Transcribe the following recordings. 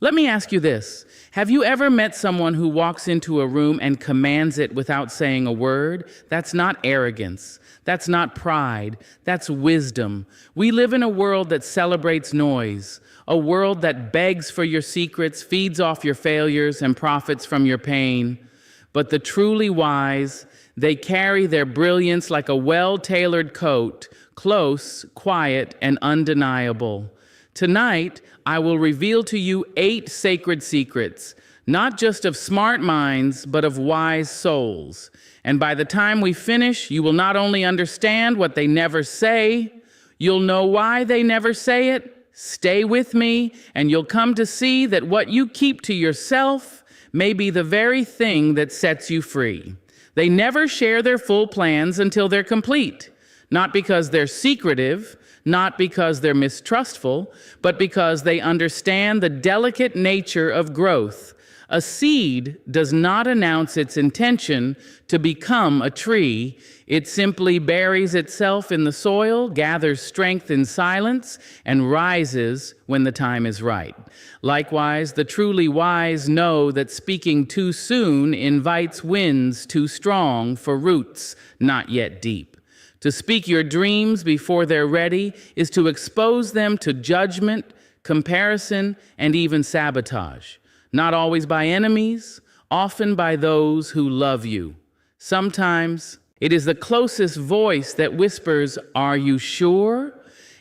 Let me ask you this. Have you ever met someone who walks into a room and commands it without saying a word? That's not arrogance. That's not pride. That's wisdom. We live in a world that celebrates noise, a world that begs for your secrets, feeds off your failures, and profits from your pain. But the truly wise, they carry their brilliance like a well-tailored coat, close, quiet, and undeniable. Tonight, I will reveal to you 8 sacred secrets, not just of smart minds, but of wise souls. And by the time we finish, you will not only understand what they never say, you'll know why they never say it. Stay with me, and you'll come to see that what you keep to yourself may be the very thing that sets you free. They never share their full plans until they're complete, not because they're secretive, not because they're mistrustful, but because they understand the delicate nature of growth. A seed does not announce its intention to become a tree. It simply buries itself in the soil, gathers strength in silence, and rises when the time is right. Likewise, the truly wise know that speaking too soon invites winds too strong for roots not yet deep. To speak your dreams before they're ready is to expose them to judgment, comparison, and even sabotage. Not always by enemies, often by those who love you. Sometimes it is the closest voice that whispers, "Are you sure?"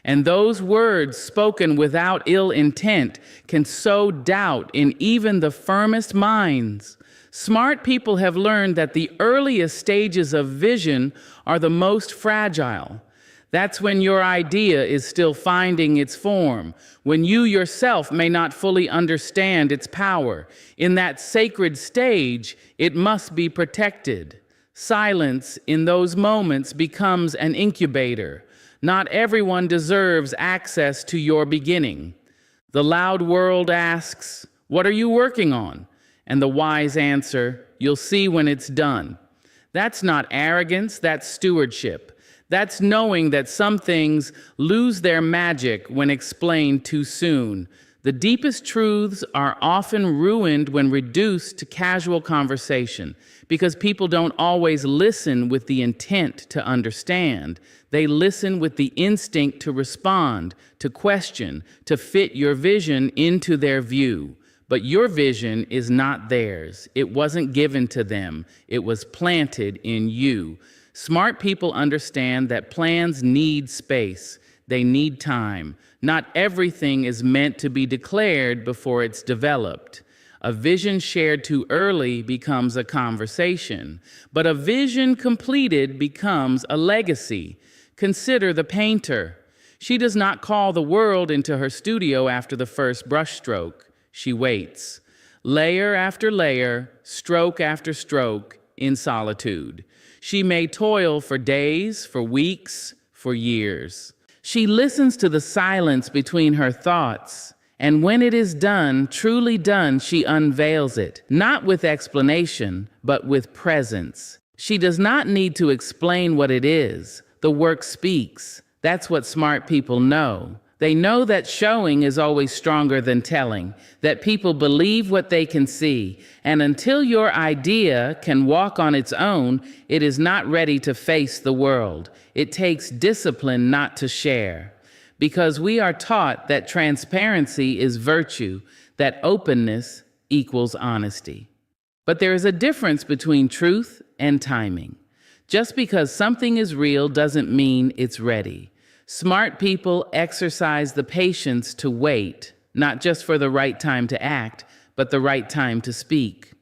And those words spoken without ill intent can sow doubt in even the firmest minds. Smart people have learned that the earliest stages of vision are the most fragile. That's when your idea is still finding its form, when you yourself may not fully understand its power. In that sacred stage, it must be protected. Silence in those moments becomes an incubator. Not everyone deserves access to your beginning. The loud world asks, "What are you working on?" And the wise answer, "You'll see when it's done." That's not arrogance, that's stewardship. That's knowing that some things lose their magic when explained too soon. The deepest truths are often ruined when reduced to casual conversation, because people don't always listen with the intent to understand. They listen with the instinct to respond, to question, to fit your vision into their view. But your vision is not theirs. It wasn't given to them. It was planted in you. Smart people understand that plans need space. They need time. Not everything is meant to be declared before it's developed. A vision shared too early becomes a conversation, but a vision completed becomes a legacy. Consider the painter. She does not call the world into her studio after the first brushstroke. She waits, layer after layer, stroke after stroke, in solitude. She may toil for days, for weeks, for years. She listens to the silence between her thoughts, and when it is done, truly done, she unveils it, not with explanation, but with presence. She does not need to explain what it is. The work speaks. That's what smart people know. They know that showing is always stronger than telling, that people believe what they can see, and until your idea can walk on its own, it is not ready to face the world. It takes discipline not to share, because we are taught that transparency is virtue, that openness equals honesty. But there is a difference between truth and timing. Just because something is real doesn't mean it's ready. Smart people exercise the patience to wait, not just for the right time to act, but the right time to speak.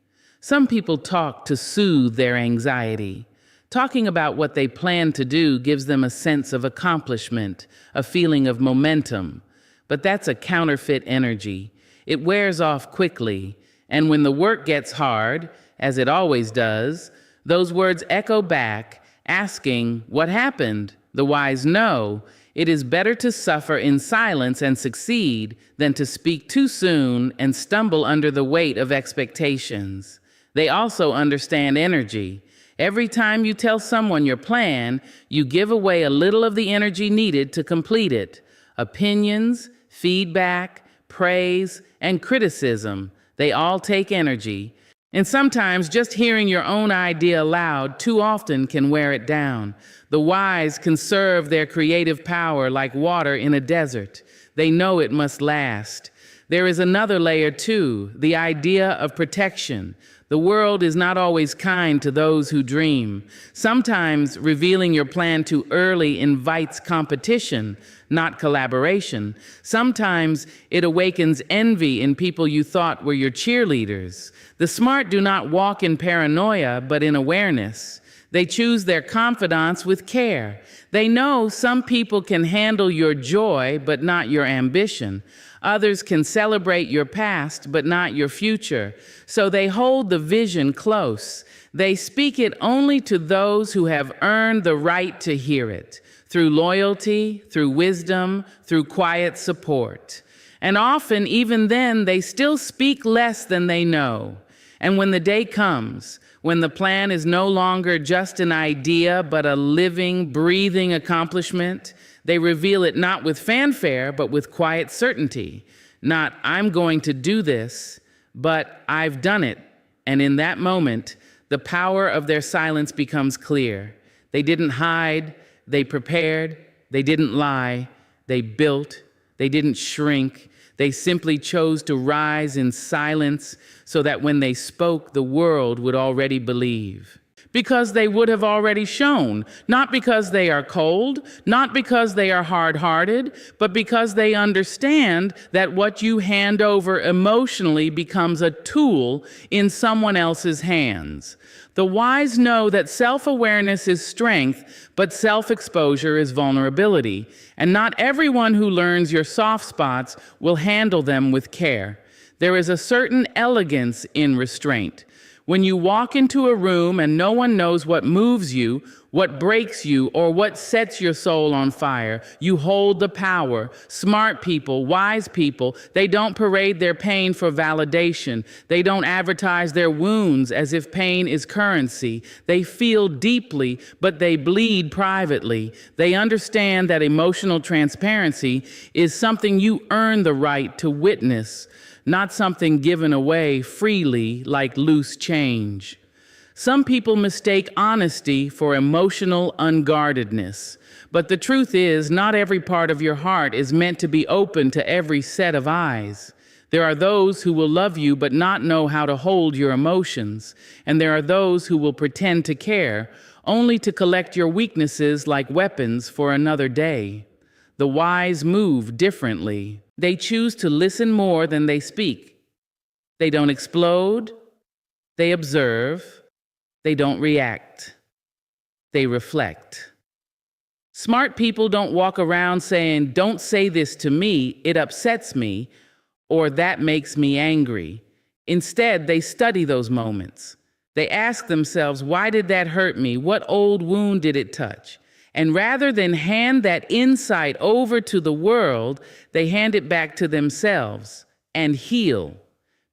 Some people talk to soothe their anxiety. Talking about what they plan to do gives them a sense of accomplishment, a feeling of momentum. But that's a counterfeit energy. It wears off quickly, and when the work gets hard, as it always does, those words echo back, asking, "What happened?" The wise know it is better to suffer in silence and succeed than to speak too soon and stumble under the weight of expectations. They also understand energy. Every time you tell someone your plan, you give away a little of the energy needed to complete it. Opinions, feedback, praise, and criticism. They all take energy. And sometimes just hearing your own idea aloud too often can wear it down. The wise conserve their creative power like water in a desert. They know it must last. There is another layer too, the idea of protection. The world is not always kind to those who dream. Sometimes revealing your plan too early invites competition, not collaboration. Sometimes it awakens envy in people you thought were your cheerleaders. The smart do not walk in paranoia, but in awareness. They choose their confidants with care. They know some people can handle your joy, but not your ambition. Others can celebrate your past, but not your future. So they hold the vision close. They speak it only to those who have earned the right to hear it, through loyalty, through wisdom, through quiet support. And often, even then, they still speak less than they know. And when the day comes, when the plan is no longer just an idea, but a living, breathing accomplishment, they reveal it not with fanfare, but with quiet certainty. Not, I'm going to do this, but I've done it. And in that moment, the power of their silence becomes clear. They didn't hide, they prepared, they didn't lie, they built, they didn't shrink. They simply chose to rise in silence so that when they spoke, the world would already believe. Because they would have already shown, not because they are cold, not because they are hard-hearted, but because they understand that what you hand over emotionally becomes a tool in someone else's hands. The wise know that self-awareness is strength, but self-exposure is vulnerability, and not everyone who learns your soft spots will handle them with care. There is a certain elegance in restraint. When you walk into a room and no one knows what moves you, what breaks you, or what sets your soul on fire, you hold the power. Smart people, wise people, they don't parade their pain for validation. They don't advertise their wounds as if pain is currency. They feel deeply, but they bleed privately. They understand that emotional transparency is something you earn the right to witness, not something given away freely like loose change. Some people mistake honesty for emotional unguardedness, but the truth is not every part of your heart is meant to be open to every set of eyes. There are those who will love you but not know how to hold your emotions, and there are those who will pretend to care only to collect your weaknesses like weapons for another day. The wise move differently. They choose to listen more than they speak. They don't explode. They observe. They don't react. They reflect. Smart people don't walk around saying, "Don't say this to me, it upsets me," or "That makes me angry." Instead, they study those moments. They ask themselves, "Why did that hurt me? What old wound did it touch?" And rather than hand that insight over to the world, they hand it back to themselves and heal.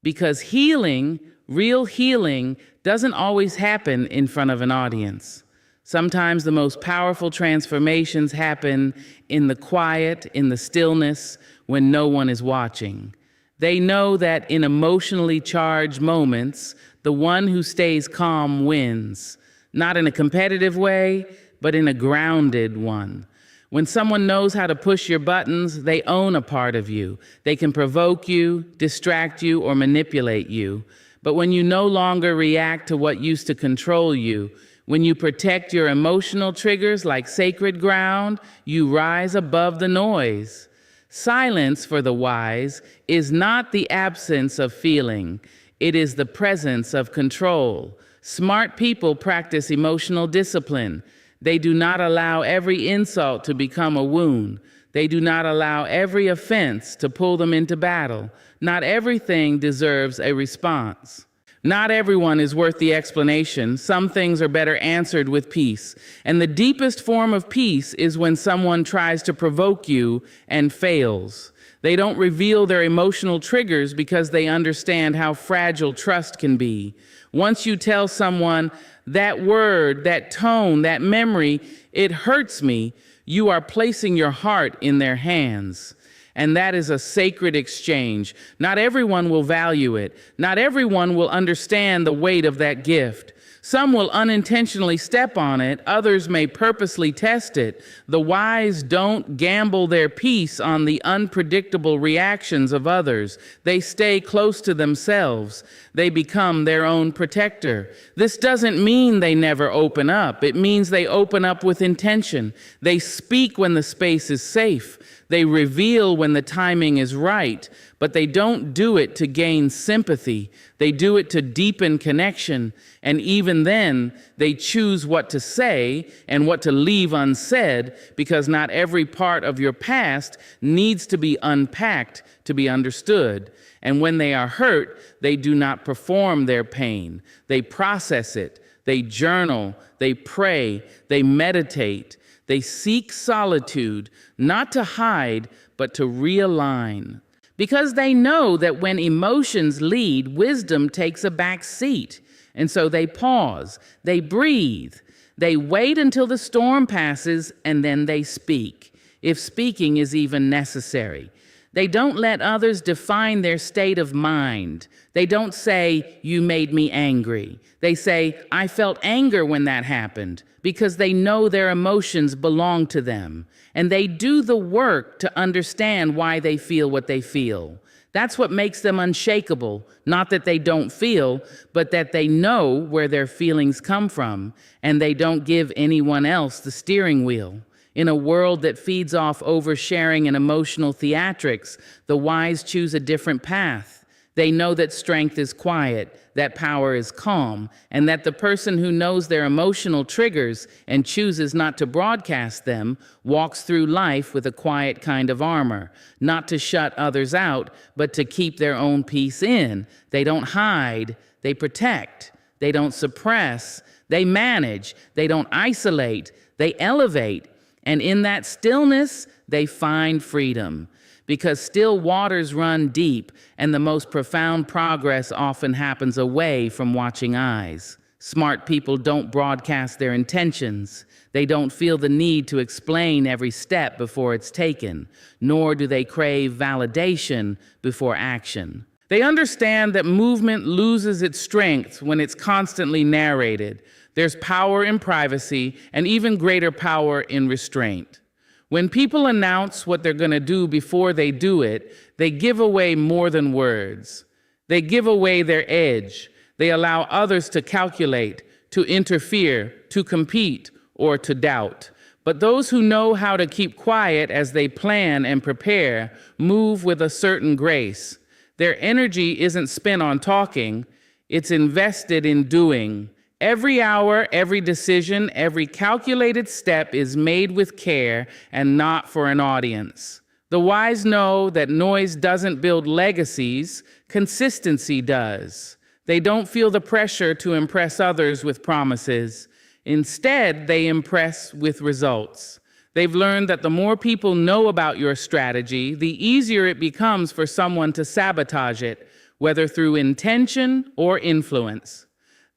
Because healing, real healing, doesn't always happen in front of an audience. Sometimes the most powerful transformations happen in the quiet, in the stillness, when no one is watching. They know that in emotionally charged moments, the one who stays calm wins. Not in a competitive way, but in a grounded one. When someone knows how to push your buttons, they own a part of you. They can provoke you, distract you, or manipulate you. But when you no longer react to what used to control you, when you protect your emotional triggers like sacred ground, you rise above the noise. Silence, for the wise, is not the absence of feeling. It is the presence of control. Smart people practice emotional discipline. They do not allow every insult to become a wound. They do not allow every offense to pull them into battle. Not everything deserves a response. Not everyone is worth the explanation. Some things are better answered with peace. And the deepest form of peace is when someone tries to provoke you and fails. They don't reveal their emotional triggers because they understand how fragile trust can be. Once you tell someone, "That word, that tone, that memory, it hurts me," you are placing your heart in their hands. And that is a sacred exchange. Not everyone will value it. Not everyone will understand the weight of that gift. Some will unintentionally step on it, others may purposely test it. The wise don't gamble their peace on the unpredictable reactions of others. They stay close to themselves. They become their own protector. This doesn't mean they never open up. It means they open up with intention. They speak when the space is safe. They reveal when the timing is right, but they don't do it to gain sympathy. They do it to deepen connection, and even then, they choose what to say and what to leave unsaid, because not every part of your past needs to be unpacked to be understood. And when they are hurt, they do not perform their pain. They process it. They journal. They pray. They meditate. They seek solitude, not to hide, but to realign. Because they know that when emotions lead, wisdom takes a back seat. And so they pause, they breathe, they wait until the storm passes, and then they speak, if speaking is even necessary. They don't let others define their state of mind. They don't say, "You made me angry." They say, "I felt anger when that happened," because they know their emotions belong to them. And they do the work to understand why they feel what they feel. That's what makes them unshakable. Not that they don't feel, but that they know where their feelings come from, and they don't give anyone else the steering wheel. In a world that feeds off oversharing and emotional theatrics, the wise choose a different path. They know that strength is quiet, that power is calm, and that the person who knows their emotional triggers and chooses not to broadcast them walks through life with a quiet kind of armor, not to shut others out, but to keep their own peace in. They don't hide, they protect. They don't suppress, they manage. They don't isolate, they elevate. And in that stillness, they find freedom. Because still waters run deep, and the most profound progress often happens away from watching eyes. Smart people don't broadcast their intentions. They don't feel the need to explain every step before it's taken, nor do they crave validation before action. They understand that movement loses its strength when it's constantly narrated. There's power in privacy and even greater power in restraint. When people announce what they're going to do before they do it, they give away more than words. They give away their edge. They allow others to calculate, to interfere, to compete, or to doubt. But those who know how to keep quiet as they plan and prepare move with a certain grace. Their energy isn't spent on talking, it's invested in doing. Every hour, every decision, every calculated step is made with care and not for an audience. The wise know that noise doesn't build legacies, consistency does. They don't feel the pressure to impress others with promises. Instead, they impress with results. They've learned that the more people know about your strategy, the easier it becomes for someone to sabotage it, whether through intention or influence.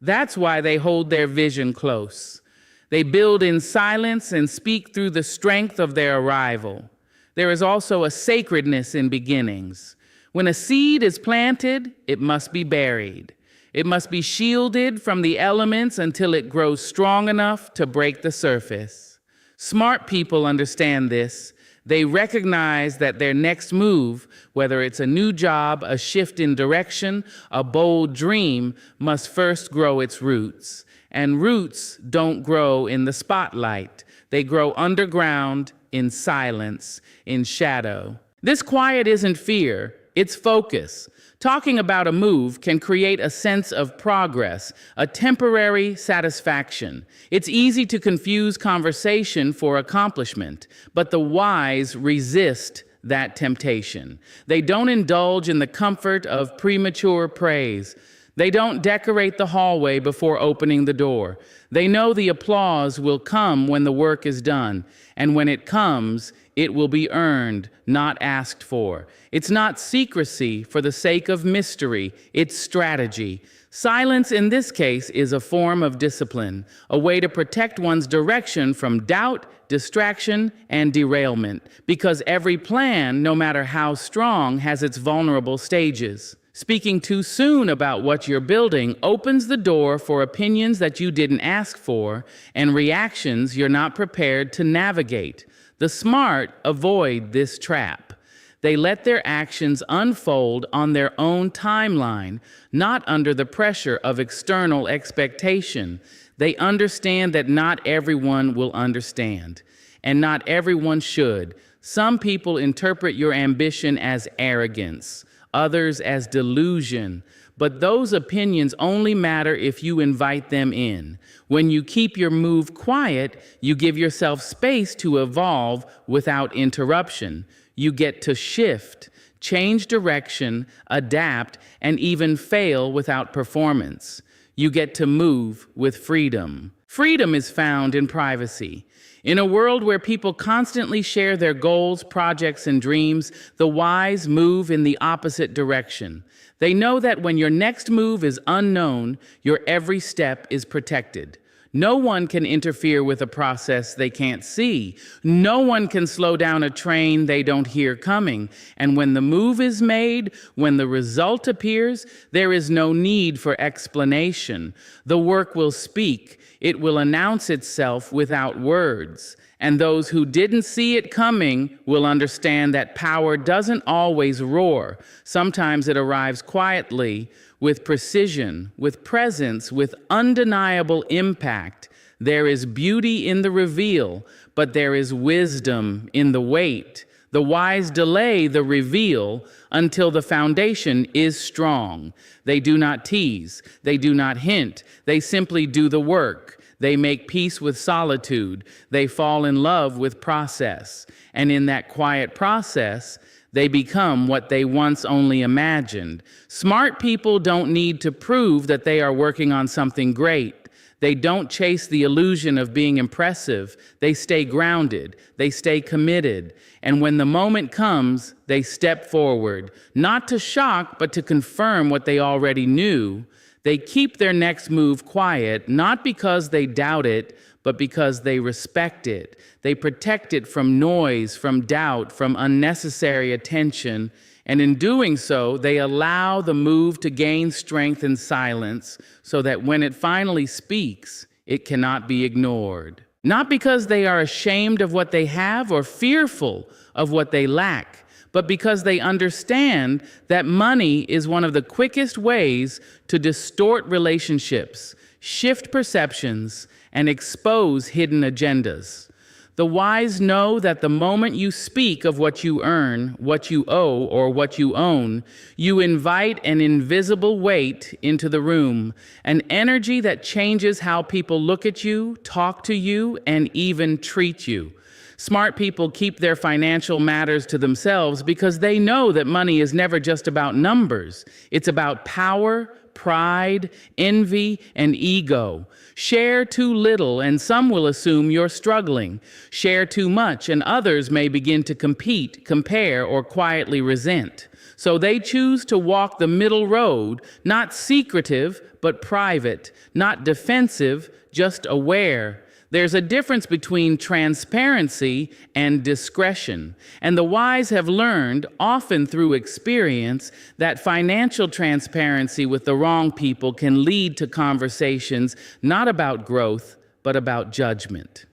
That's why they hold their vision close. They build in silence and speak through the strength of their arrival. There is also a sacredness in beginnings. When a seed is planted, it must be buried. It must be shielded from the elements until it grows strong enough to break the surface. Smart people understand this. They recognize that their next move, whether it's a new job, a shift in direction, a bold dream, must first grow its roots. And roots don't grow in the spotlight. They grow underground, in silence, in shadow. This quiet isn't fear, it's focus. Talking about a move can create a sense of progress, a temporary satisfaction. It's easy to confuse conversation for accomplishment, but the wise resist that temptation. They don't indulge in the comfort of premature praise. They don't decorate the hallway before opening the door. They know the applause will come when the work is done, and when it comes, It will be earned, not asked for. It's not secrecy for the sake of mystery, it's strategy. Silence in this case is a form of discipline, a way to protect one's direction from doubt, distraction, and derailment, because every plan, no matter how strong, has its vulnerable stages. Speaking too soon about what you're building opens the door for opinions that you didn't ask for and reactions you're not prepared to navigate. The smart avoid this trap. They let their actions unfold on their own timeline, not under the pressure of external expectation. They understand that not everyone will understand, and not everyone should. Some people interpret your ambition as arrogance, others as delusion, but those opinions only matter if you invite them in. When you keep your move quiet, you give yourself space to evolve without interruption. You get to shift, change direction, adapt, and even fail without performance. You get to move with freedom. Freedom is found in privacy. In a world where people constantly share their goals, projects, and dreams, the wise move in the opposite direction. They know that when your next move is unknown, your every step is protected. No one can interfere with a process they can't see. No one can slow down a train they don't hear coming. And when the move is made, when the result appears, there is no need for explanation. The work will speak. It will announce itself without words. And those who didn't see it coming will understand that power doesn't always roar. Sometimes it arrives quietly, with precision, with presence, with undeniable impact. There is beauty in the reveal, but there is wisdom in the wait. The wise delay the reveal until the foundation is strong. They do not tease, they do not hint, they simply do the work. They make peace with solitude. They fall in love with process. And in that quiet process, they become what they once only imagined. Smart people don't need to prove that they are working on something great. They don't chase the illusion of being impressive. They stay grounded. They stay committed. And when the moment comes, they step forward, not to shock, but to confirm what they already knew. They keep their next move quiet, not because they doubt it, but because they respect it. They protect it from noise, from doubt, from unnecessary attention. And in doing so, they allow the move to gain strength in silence so that when it finally speaks, it cannot be ignored. Not because they are ashamed of what they have or fearful of what they lack, but because they understand that money is one of the quickest ways to distort relationships, shift perceptions, and expose hidden agendas. The wise know that the moment you speak of what you earn, what you owe, or what you own, you invite an invisible weight into the room, an energy that changes how people look at you, talk to you, and even treat you. Smart people keep their financial matters to themselves because they know that money is never just about numbers. It's about power, pride, envy, and ego. Share too little, and some will assume you're struggling. Share too much, and others may begin to compete, compare, or quietly resent. So they choose to walk the middle road, not secretive, but private, not defensive, just aware. There's a difference between transparency and discretion, and the wise have learned, often through experience, that financial transparency with the wrong people can lead to conversations not about growth, but about judgment.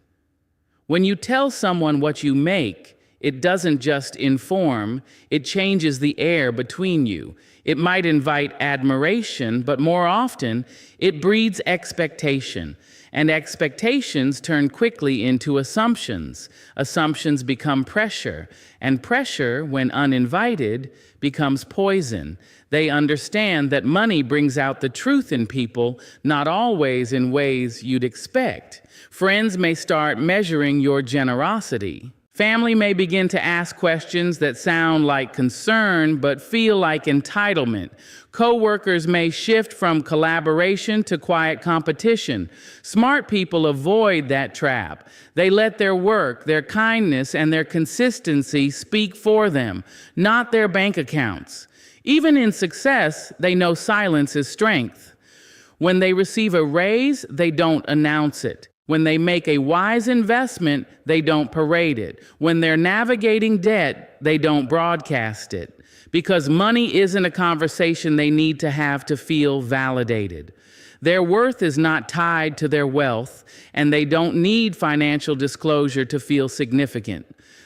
When you tell someone what you make, it doesn't just inform, it changes the air between you. It might invite admiration, but more often, it breeds expectation. And expectations turn quickly into assumptions. Assumptions become pressure, and pressure, when uninvited, becomes poison. They understand that money brings out the truth in people, not always in ways you'd expect. Friends may start measuring your generosity. Family may begin to ask questions that sound like concern but feel like entitlement. Coworkers may shift from collaboration to quiet competition. Smart people avoid that trap. They let their work, their kindness, and their consistency speak for them, not their bank accounts. Even in success, they know silence is strength. When they receive a raise, they don't announce it. When they make a wise investment, they don't parade it. When they're navigating debt, they don't broadcast it. Because money isn't a conversation they need to have to feel validated. Their worth is not tied to their wealth, and they don't need financial disclosure to feel significant.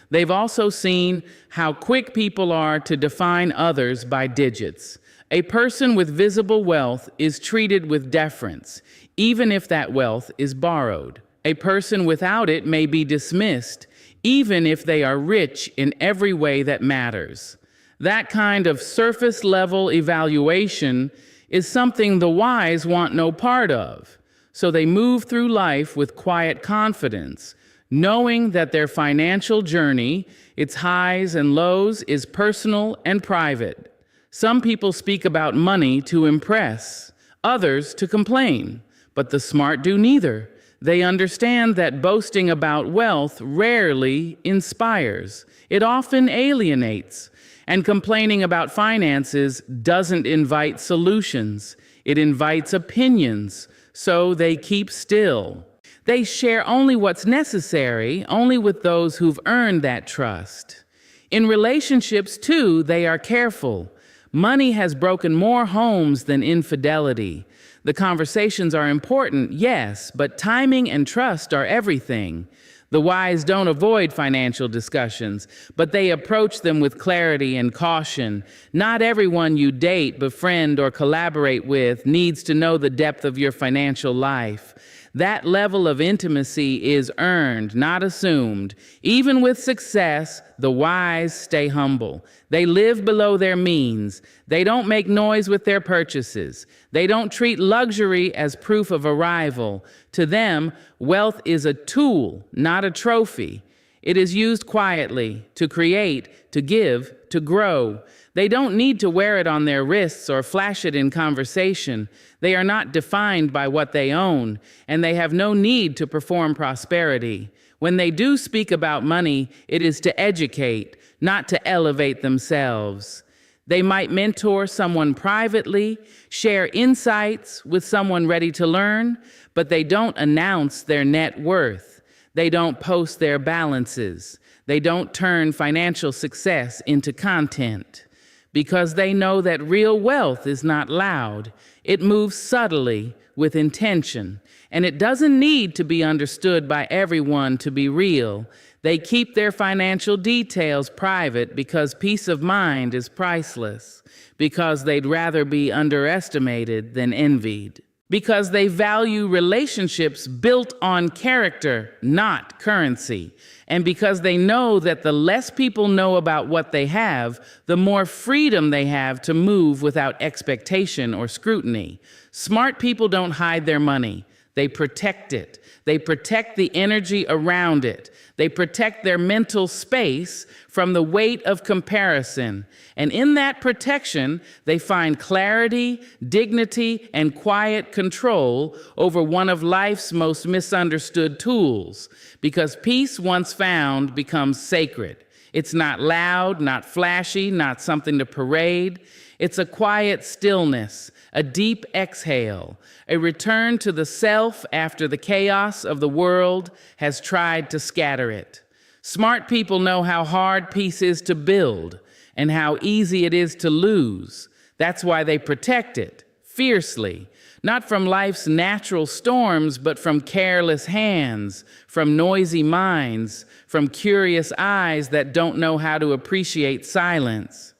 They've also seen how quick people are to define others by digits. A person with visible wealth is treated with deference, even if that wealth is borrowed. A person without it may be dismissed, even if they are rich in every way that matters. That kind of surface-level evaluation is something the wise want no part of. So they move through life with quiet confidence, knowing that their financial journey, its highs and lows, is personal and private. Some people speak about money to impress, others to complain, but the smart do neither. They understand that boasting about wealth rarely inspires. It often alienates, and complaining about finances doesn't invite solutions. It invites opinions, so they keep still. They share only what's necessary, only with those who've earned that trust. In relationships, too, they are careful. Money has broken more homes than infidelity. The conversations are important, yes, but timing and trust are everything. The wise don't avoid financial discussions, but they approach them with clarity and caution. Not everyone you date, befriend, or collaborate with needs to know the depth of your financial life. That level of intimacy is earned, not assumed. Even with success, the wise stay humble. They live below their means. They don't make noise with their purchases. They don't treat luxury as proof of arrival. To them, wealth is a tool, not a trophy. It is used quietly to create, to give, to grow. They don't need to wear it on their wrists or flash it in conversation. They are not defined by what they own, and they have no need to perform prosperity. When they do speak about money, it is to educate, not to elevate themselves. They might mentor someone privately, share insights with someone ready to learn, but they don't announce their net worth. They don't post their balances. They don't turn financial success into content. Because they know that real wealth is not loud. It moves subtly with intention, and it doesn't need to be understood by everyone to be real. They keep their financial details private because peace of mind is priceless, because they'd rather be underestimated than envied, because they value relationships built on character, not currency, and because they know that the less people know about what they have, the more freedom they have to move without expectation or scrutiny. Smart people don't hide their money. They protect it. They protect the energy around it. They protect their mental space from the weight of comparison. And in that protection, they find clarity, dignity, and quiet control over one of life's most misunderstood tools. Because peace once found becomes sacred. It's not loud, not flashy, not something to parade. It's a quiet stillness, a deep exhale, a return to the self after the chaos of the world has tried to scatter it. Smart people know how hard peace is to build and how easy it is to lose. That's why they protect it fiercely, not from life's natural storms, but from careless hands, from noisy minds, from curious eyes that don't know how to appreciate silence.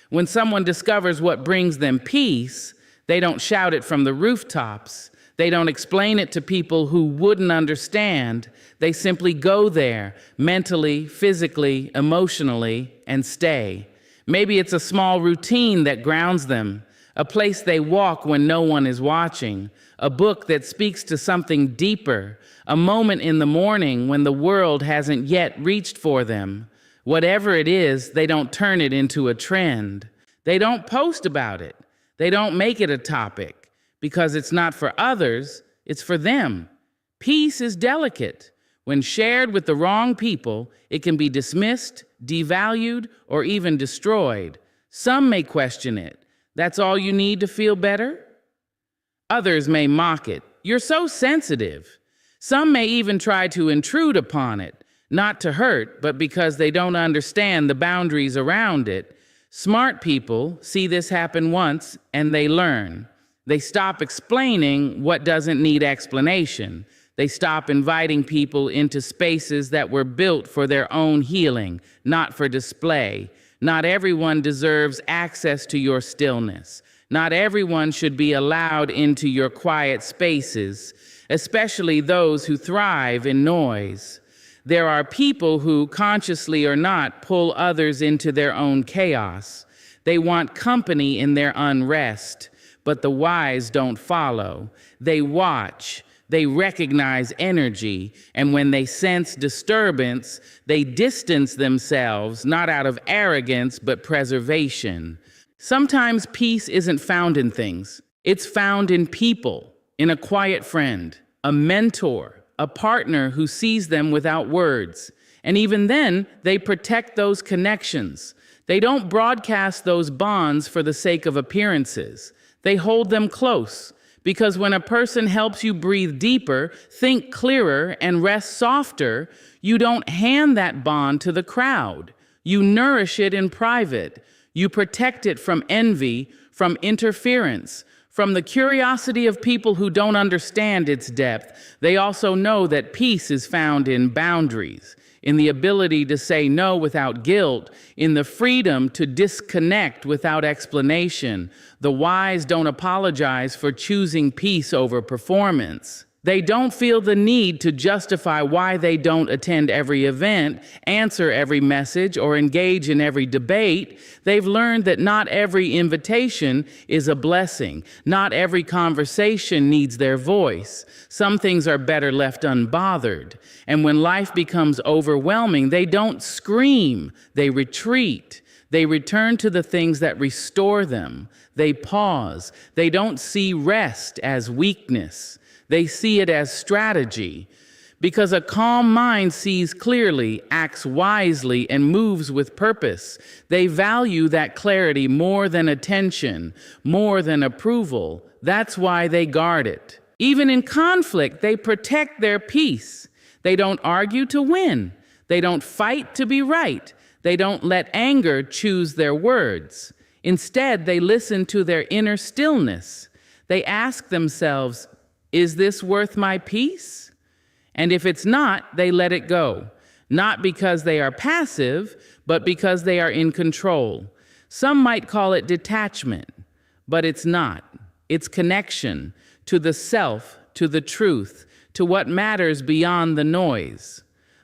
When someone discovers what brings them peace, they don't shout it from the rooftops. They don't explain it to people who wouldn't understand. They simply go there, mentally, physically, emotionally, and stay. Maybe it's a small routine that grounds them, a place they walk when no one is watching, a book that speaks to something deeper, a moment in the morning when the world hasn't yet reached for them. Whatever it is, they don't turn it into a trend. They don't post about it. They don't make it a topic, because it's not for others, it's for them. Peace is delicate. When shared with the wrong people, it can be dismissed, devalued, or even destroyed. Some may question it. That's all you need to feel better? Others may mock it. You're so sensitive. Some may even try to intrude upon it, not to hurt, but because they don't understand the boundaries around it. Smart people see this happen once and they learn. They stop explaining what doesn't need explanation. They stop inviting people into spaces that were built for their own healing, not for display. Not everyone deserves access to your stillness. Not everyone should be allowed into your quiet spaces, especially those who thrive in noise. There are people who, consciously or not, pull others into their own chaos. They want company in their unrest, but the wise don't follow. They watch. They recognize energy, and when they sense disturbance, they distance themselves, not out of arrogance, but preservation. Sometimes peace isn't found in things. It's found in people, in a quiet friend, a mentor, a partner who sees them without words. And even then, they protect those connections. They don't broadcast those bonds for the sake of appearances. They hold them close. Because when a person helps you breathe deeper, think clearer, and rest softer, you don't hand that bond to the crowd. You nourish it in private. You protect it from envy, from interference, from the curiosity of people who don't understand its depth. They also know that peace is found in boundaries, in the ability to say no without guilt, in the freedom to disconnect without explanation. The wise don't apologize for choosing peace over performance. They don't feel the need to justify why they don't attend every event, answer every message, or engage in every debate. They've learned that not every invitation is a blessing. Not every conversation needs their voice. Some things are better left unbothered. And when life becomes overwhelming, they don't scream, they retreat. They return to the things that restore them. They pause. They don't see rest as weakness. They see it as strategy. Because a calm mind sees clearly, acts wisely, and moves with purpose. They value that clarity more than attention, more than approval. That's why they guard it. Even in conflict, they protect their peace. They don't argue to win. They don't fight to be right. They don't let anger choose their words. Instead, they listen to their inner stillness. They ask themselves, is this worth my peace? And if it's not, they let it go. Not because they are passive, but because they are in control. Some might call it detachment, but it's not. It's connection to the self, to the truth, to what matters beyond the noise.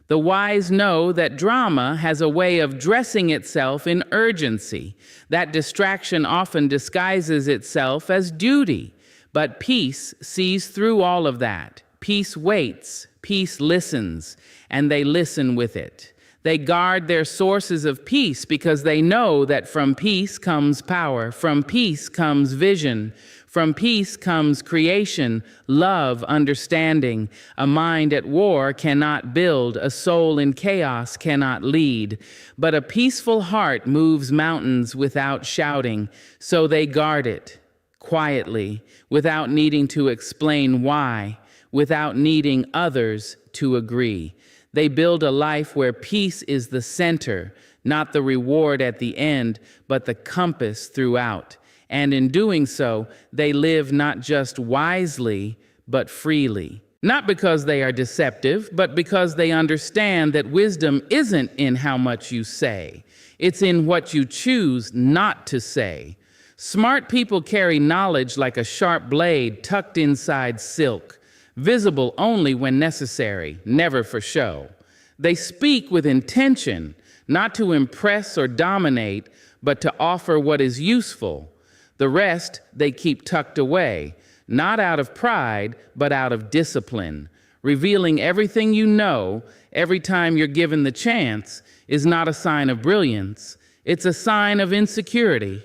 The wise know that drama has a way of dressing itself in urgency. That distraction often disguises itself as duty. But peace sees through all of that. Peace waits, peace listens, and they listen with it. They guard their sources of peace because they know that from peace comes power, from peace comes vision, from peace comes creation, love, understanding. A mind at war cannot build, a soul in chaos cannot lead. But a peaceful heart moves mountains without shouting, so they guard it. Quietly, without needing to explain why, without needing others to agree. They build a life where peace is the center, not the reward at the end, but the compass throughout. And in doing so, they live not just wisely, but freely. Not because they are deceptive, but because they understand that wisdom isn't in how much you say. It's in what you choose not to say. Smart people carry knowledge like a sharp blade tucked inside silk, visible only when necessary, never for show. They speak with intention, not to impress or dominate, but to offer what is useful. The rest they keep tucked away, not out of pride, but out of discipline. Revealing everything you know every time you're given the chance is not a sign of brilliance, it's a sign of insecurity.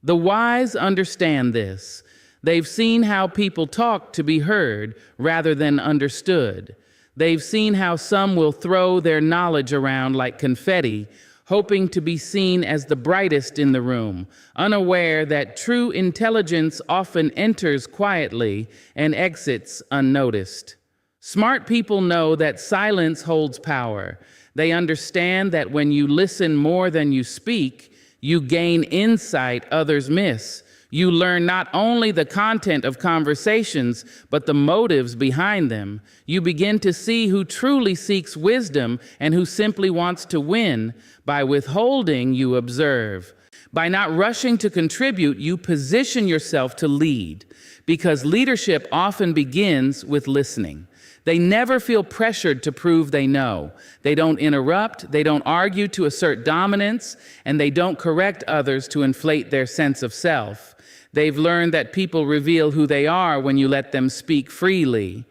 The wise understand this. They've seen how people talk to be heard rather than understood. They've seen how some will throw their knowledge around like confetti, hoping to be seen as the brightest in the room, unaware that true intelligence often enters quietly and exits unnoticed. Smart people know that silence holds power. They understand that when you listen more than you speak, you gain insight others miss. You learn not only the content of conversations, but the motives behind them. You begin to see who truly seeks wisdom and who simply wants to win. By withholding, you observe. By not rushing to contribute, you position yourself to lead, because leadership often begins with listening. They never feel pressured to prove they know. They don't interrupt, they don't argue to assert dominance, and they don't correct others to inflate their sense of self. They've learned that people reveal who they are when you let them speak freely.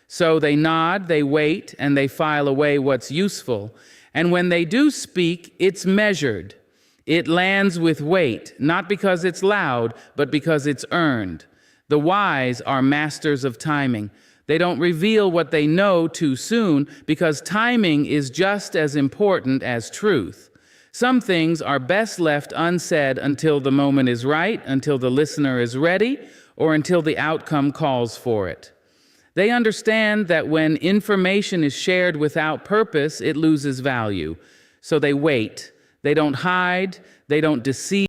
So they nod, they wait, and they file away what's useful. And when they do speak, it's measured. It lands with weight, not because it's loud, but because it's earned. The wise are masters of timing. They don't reveal what they know too soon, because timing is just as important as truth. Some things are best left unsaid until the moment is right, until the listener is ready, or until the outcome calls for it. They understand that when information is shared without purpose, it loses value. So they wait. They don't hide. They don't deceive.